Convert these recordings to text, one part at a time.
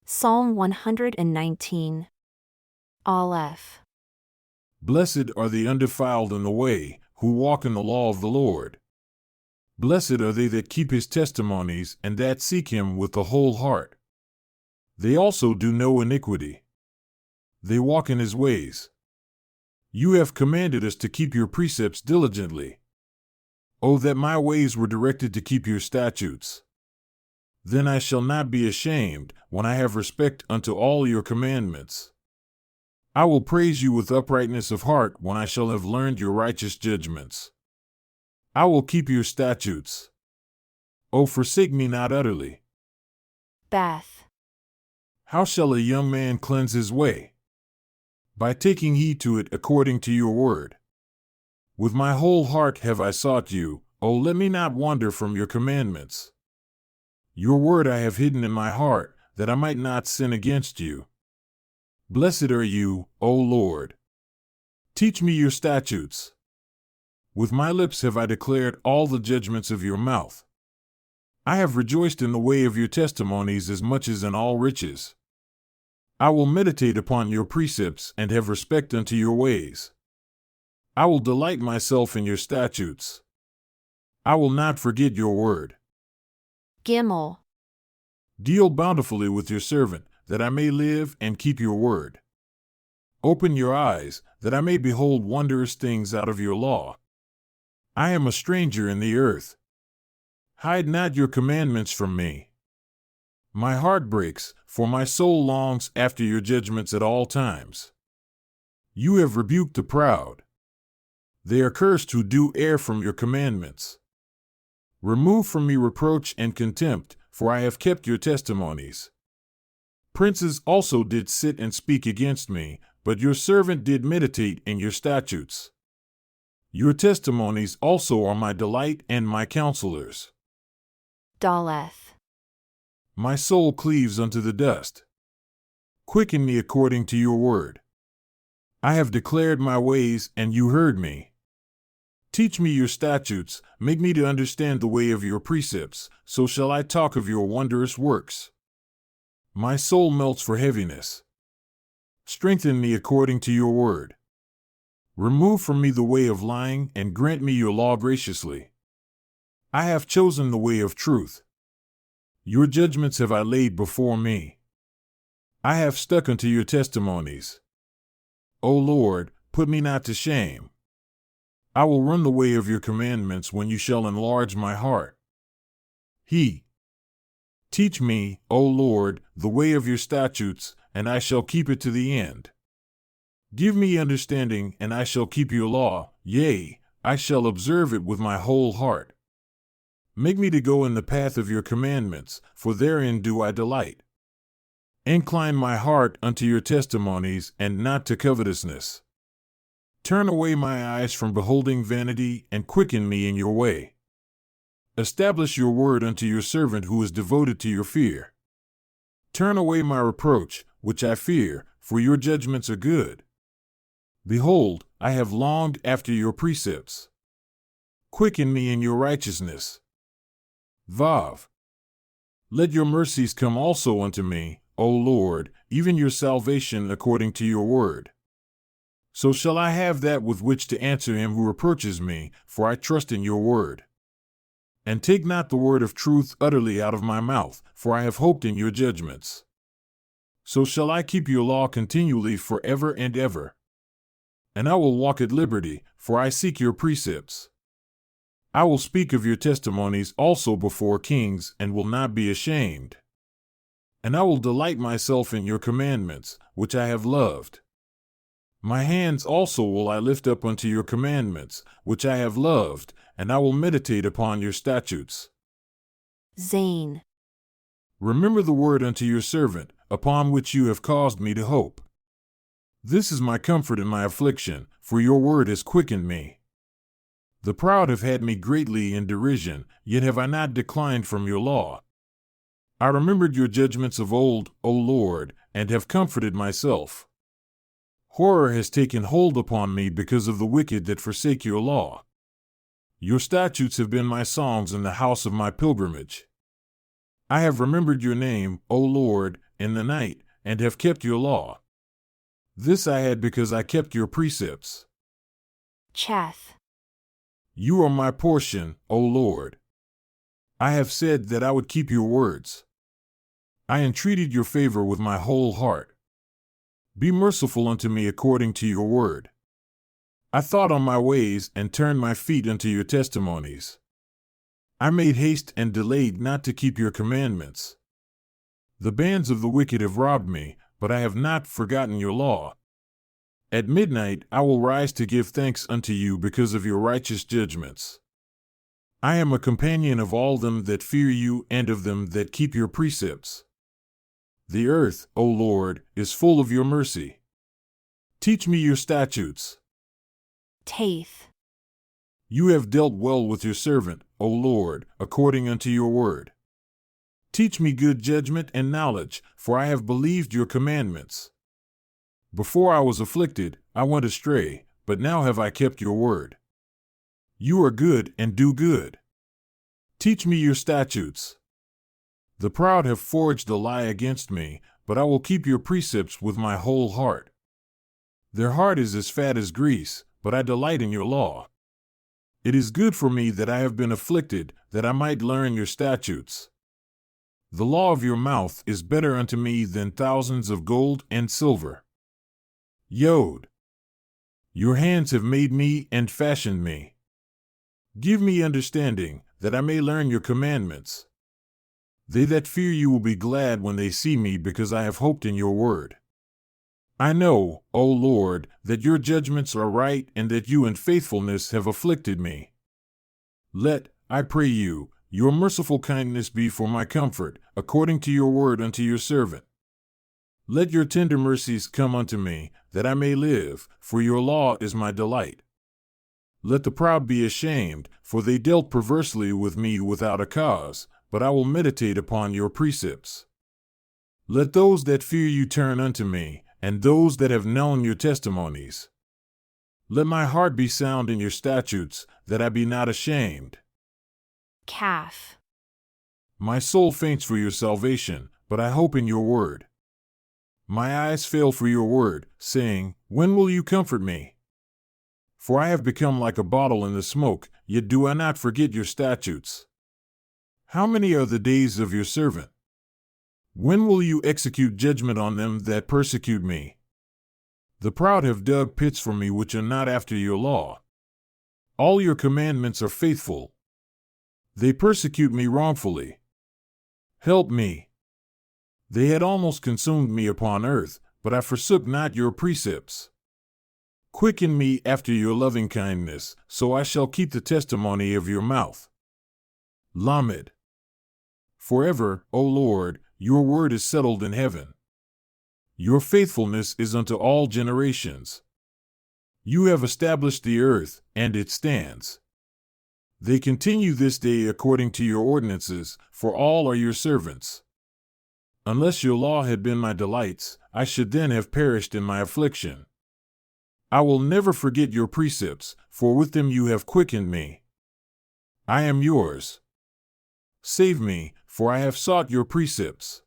Psalm 119. Aleph. Blessed are the undefiled in the way, who walk in the law of the Lord. Blessed are they that keep his testimonies, and that seek him with the whole heart. They also do no iniquity. They walk in his ways. You have commanded us to keep your precepts diligently. Oh, that my ways were directed to keep your statutes. Then I shall not be ashamed, when I have respect unto all your commandments. I will praise you with uprightness of heart when I shall have learned your righteous judgments. I will keep your statutes. O forsake me not utterly. Bath. How shall a young man cleanse his way? By taking heed to it according to your word. With my whole heart have I sought you, O let me not wander from your commandments. Your word I have hidden in my heart, that I might not sin against you. Blessed are you, O Lord. Teach me your statutes. With my lips have I declared all the judgments of your mouth. I have rejoiced in the way of your testimonies as much as in all riches. I will meditate upon your precepts and have respect unto your ways. I will delight myself in your statutes. I will not forget your word. Gimel. Deal bountifully with your servant, that I may live and keep your word. Open your eyes, that I may behold wondrous things out of your law. I am a stranger in the earth. Hide not your commandments from me. My heart breaks, for my soul longs after your judgments at all times. You have rebuked the proud. They are cursed who do err from your commandments. Remove from me reproach and contempt, for I have kept your testimonies. Princes also did sit and speak against me, but your servant did meditate in your statutes. Your testimonies also are my delight and my counselors. Daleth. My soul cleaves unto the dust. Quicken me according to your word. I have declared my ways, and you heard me. Teach me your statutes, make me to understand the way of your precepts, so shall I talk of your wondrous works. My soul melts for heaviness. Strengthen me according to your word. Remove from me the way of lying, and grant me your law graciously. I have chosen the way of truth. Your judgments have I laid before me. I have stuck unto your testimonies. O Lord, put me not to shame. I will run the way of your commandments when you shall enlarge my heart. Teach me, O Lord, the way of your statutes, and I shall keep it to the end. Give me understanding, and I shall keep your law, yea, I shall observe it with my whole heart. Make me to go in the path of your commandments, for therein do I delight. Incline my heart unto your testimonies, and not to covetousness. Turn away my eyes from beholding vanity, and quicken me in your way. Establish your word unto your servant who is devoted to your fear. Turn away my reproach, which I fear, for your judgments are good. Behold, I have longed after your precepts. Quicken me in your righteousness. Vav. Let your mercies come also unto me, O Lord, even your salvation according to your word. So shall I have that with which to answer him who reproaches me, for I trust in your word. And take not the word of truth utterly out of my mouth, for I have hoped in your judgments. So shall I keep your law continually forever and ever. And I will walk at liberty, for I seek your precepts. I will speak of your testimonies also before kings, and will not be ashamed. And I will delight myself in your commandments, which I have loved. My hands also will I lift up unto your commandments, which I have loved, and I will meditate upon your statutes. Zain. Remember the word unto your servant, upon which you have caused me to hope. This is my comfort in my affliction, for your word has quickened me. The proud have had me greatly in derision, yet have I not declined from your law. I remembered your judgments of old, O Lord, and have comforted myself. Horror has taken hold upon me because of the wicked that forsake your law. Your statutes have been my songs in the house of my pilgrimage. I have remembered your name, O Lord, in the night, and have kept your law. This I had because I kept your precepts. Cheth. You are my portion, O Lord. I have said that I would keep your words. I entreated your favor with my whole heart. Be merciful unto me according to your word. I thought on my ways and turned my feet unto your testimonies. I made haste and delayed not to keep your commandments. The bands of the wicked have robbed me, but I have not forgotten your law. At midnight I will rise to give thanks unto you because of your righteous judgments. I am a companion of all them that fear you and of them that keep your precepts. The earth, O Lord, is full of your mercy. Teach me your statutes. Taith. You have dealt well with your servant, O Lord, according unto your word. Teach me good judgment and knowledge, for I have believed your commandments. Before I was afflicted, I went astray, but now have I kept your word. You are good and do good. Teach me your statutes. The proud have forged a lie against me, but I will keep your precepts with my whole heart. Their heart is as fat as grease, but I delight in your law. It is good for me that I have been afflicted, that I might learn your statutes. The law of your mouth is better unto me than thousands of gold and silver. Yod. Your hands have made me and fashioned me. Give me understanding, that I may learn your commandments. They that fear you will be glad when they see me, because I have hoped in your word. I know, O Lord, that your judgments are right and that you in faithfulness have afflicted me. Let, I pray you, your merciful kindness be for my comfort, according to your word unto your servant. Let your tender mercies come unto me, that I may live, for your law is my delight. Let the proud be ashamed, for they dealt perversely with me without a cause, but I will meditate upon your precepts. Let those that fear you turn unto me, and those that have known your testimonies. Let my heart be sound in your statutes, that I be not ashamed. Calf. My soul faints for your salvation, but I hope in your word. My eyes fail for your word, saying, when will you comfort me? For I have become like a bottle in the smoke, yet do I not forget your statutes. How many are the days of your servant? When will you execute judgment on them that persecute me? The proud have dug pits for me which are not after your law. All your commandments are faithful. They persecute me wrongfully. Help me. They had almost consumed me upon earth, but I forsook not your precepts. Quicken me after your loving kindness, so I shall keep the testimony of your mouth. Lamed. Forever, O Lord, your word is settled in heaven. Your faithfulness is unto all generations. You have established the earth, and it stands. They continue this day according to your ordinances, for all are your servants. Unless your law had been my delights, I should then have perished in my affliction. I will never forget your precepts, for with them you have quickened me. I am yours. Save me, for I have sought your precepts.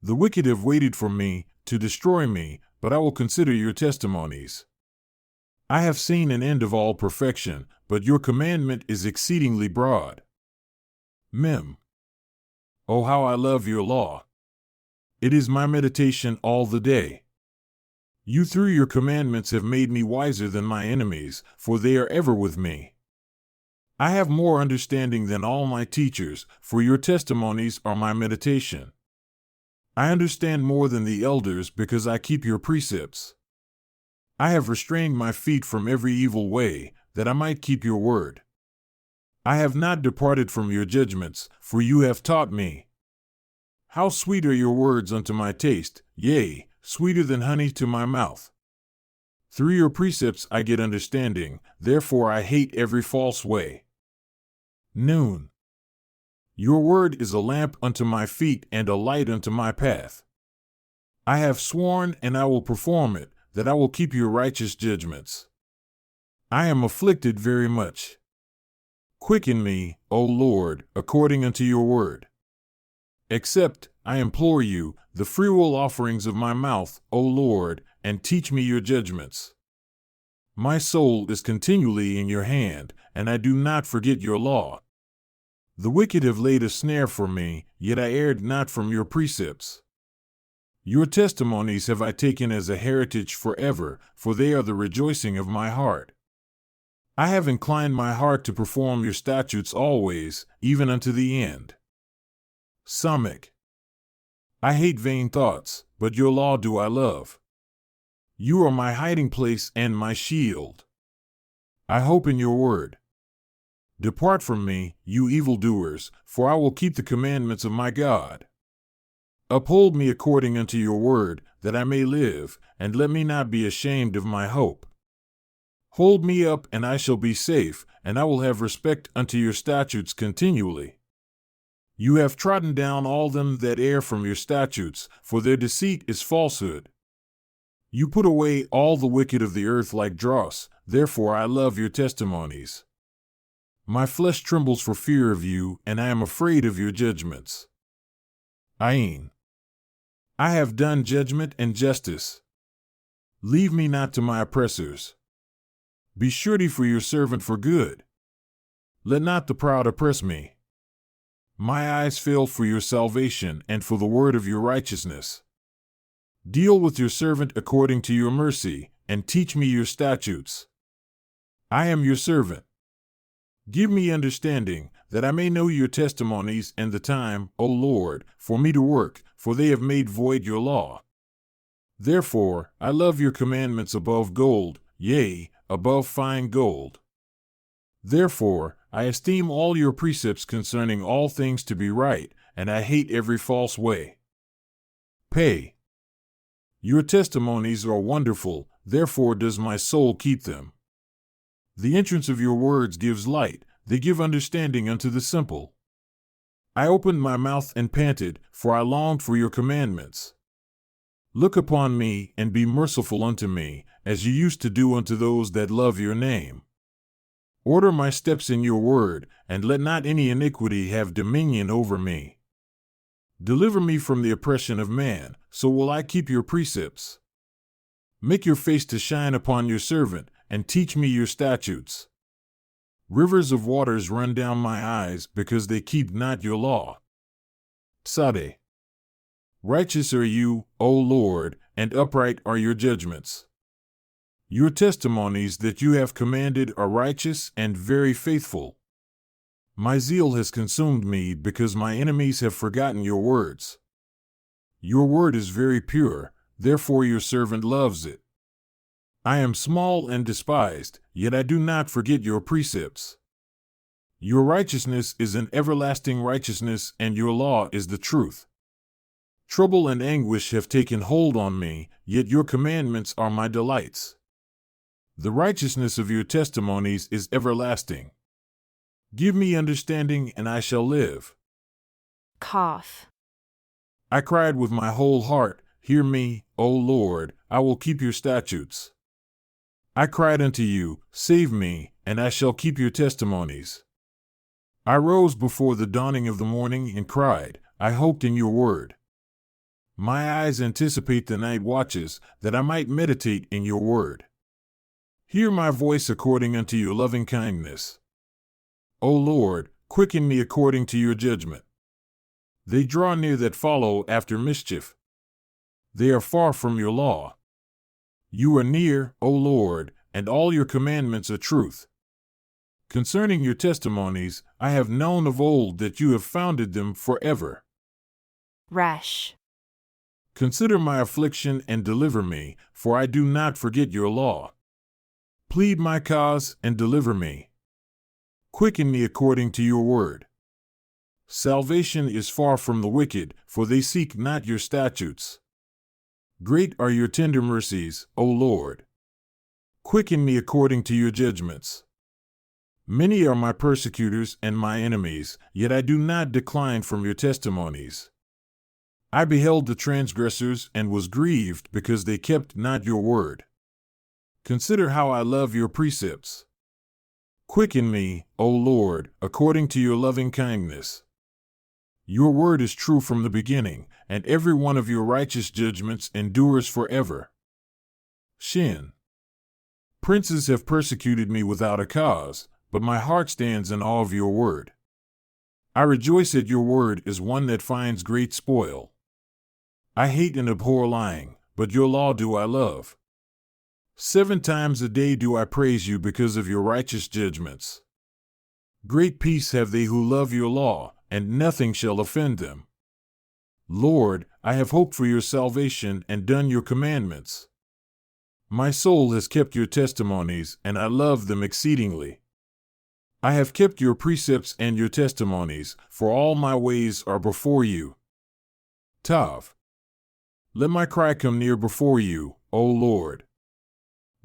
The wicked have waited for me, to destroy me, but I will consider your testimonies. I have seen an end of all perfection, but your commandment is exceedingly broad. Mem. Oh, how I love your law! It is my meditation all the day. You through your commandments have made me wiser than my enemies, for they are ever with me. I have more understanding than all my teachers, for your testimonies are my meditation. I understand more than the elders because I keep your precepts. I have restrained my feet from every evil way, that I might keep your word. I have not departed from your judgments, for you have taught me. How sweet are your words unto my taste, yea, sweeter than honey to my mouth. Through your precepts I get understanding, therefore I hate every false way. Noon. Your word is a lamp unto my feet and a light unto my path. I have sworn and I will perform it, that I will keep your righteous judgments. I am afflicted very much. Quicken me, O Lord, according unto your word. Accept, I implore you, the freewill offerings of my mouth, O Lord, and teach me your judgments. My soul is continually in your hand, and I do not forget your law. The wicked have laid a snare for me, yet I erred not from your precepts. Your testimonies have I taken as a heritage forever, for they are the rejoicing of my heart. I have inclined my heart to perform your statutes always, even unto the end. Samech. I hate vain thoughts, but your law do I love. You are my hiding place and my shield. I hope in your word. Depart from me, you evildoers, for I will keep the commandments of my God. Uphold me according unto your word, that I may live, and let me not be ashamed of my hope. Hold me up, and I shall be safe, and I will have respect unto your statutes continually. You have trodden down all them that err from your statutes, for their deceit is falsehood. You put away all the wicked of the earth like dross, therefore I love your testimonies. My flesh trembles for fear of you, and I am afraid of your judgments. Ain. I have done judgment and justice. Leave me not to my oppressors. Be surety for your servant for good. Let not the proud oppress me. My eyes fail for your salvation and for the word of your righteousness. Deal with your servant according to your mercy, and teach me your statutes. I am your servant. Give me understanding, that I may know your testimonies and the time, O Lord, for me to work, for they have made void your law. Therefore, I love your commandments above gold, yea, above fine gold. Therefore, I esteem all your precepts concerning all things to be right, and I hate every false way. Pay. Your testimonies are wonderful, therefore does my soul keep them. The entrance of your words gives light, they give understanding unto the simple. I opened my mouth and panted, for I longed for your commandments. Look upon me, and be merciful unto me, as you used to do unto those that love your name. Order my steps in your word, and let not any iniquity have dominion over me. Deliver me from the oppression of man, so will I keep your precepts. Make your face to shine upon your servant, and teach me your statutes. Rivers of waters run down my eyes, because they keep not your law. Sade. Righteous are you, O Lord, and upright are your judgments. Your testimonies that you have commanded are righteous and very faithful. My zeal has consumed me because my enemies have forgotten your words. Your word is very pure, therefore your servant loves it. I am small and despised, yet I do not forget your precepts. Your righteousness is an everlasting righteousness, and your law is the truth. Trouble and anguish have taken hold on me, yet your commandments are my delights. The righteousness of your testimonies is everlasting. Give me understanding, and I shall live. Cough. I cried with my whole heart, hear me, O Lord, I will keep your statutes. I cried unto you, save me, and I shall keep your testimonies. I rose before the dawning of the morning and cried, I hoped in your word. My eyes anticipate the night watches, that I might meditate in your word. Hear my voice according unto your loving kindness. O Lord, quicken me according to your judgment. They draw near that follow after mischief. They are far from your law. You are near, O Lord, and all your commandments are truth. Concerning your testimonies, I have known of old that you have founded them forever. Resh. Consider my affliction and deliver me, for I do not forget your law. Plead my cause and deliver me. Quicken me according to your word. Salvation is far from the wicked, for they seek not your statutes. Great are your tender mercies, O Lord. Quicken me according to your judgments. Many are my persecutors and my enemies, yet I do not decline from your testimonies. I beheld the transgressors and was grieved because they kept not your word. Consider how I love your precepts. Quicken me, O Lord, according to your loving kindness. Your word is true from the beginning, and every one of your righteous judgments endures forever. Shin. Princes have persecuted me without a cause, but my heart stands in awe of your word. I rejoice at your word as one that finds great spoil. I hate and abhor lying, but your law do I love. 7 times a day do I praise you because of your righteous judgments. Great peace have they who love your law, and nothing shall offend them. Lord, I have hoped for your salvation and done your commandments. My soul has kept your testimonies, and I love them exceedingly. I have kept your precepts and your testimonies, for all my ways are before you. Tav. Let my cry come near before you, O Lord.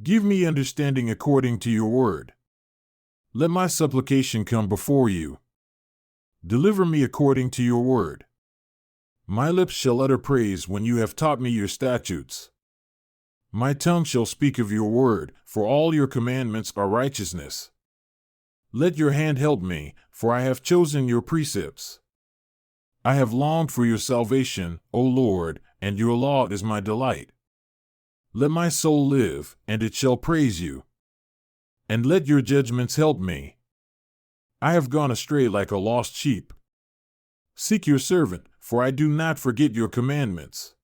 Give me understanding according to your word. Let my supplication come before you. Deliver me according to your word. My lips shall utter praise when you have taught me your statutes. My tongue shall speak of your word, for all your commandments are righteousness. Let your hand help me, for I have chosen your precepts. I have longed for your salvation, O Lord, and your law is my delight. Let my soul live, and it shall praise you. And let your judgments help me. I have gone astray like a lost sheep. Seek your servant, for I do not forget your commandments.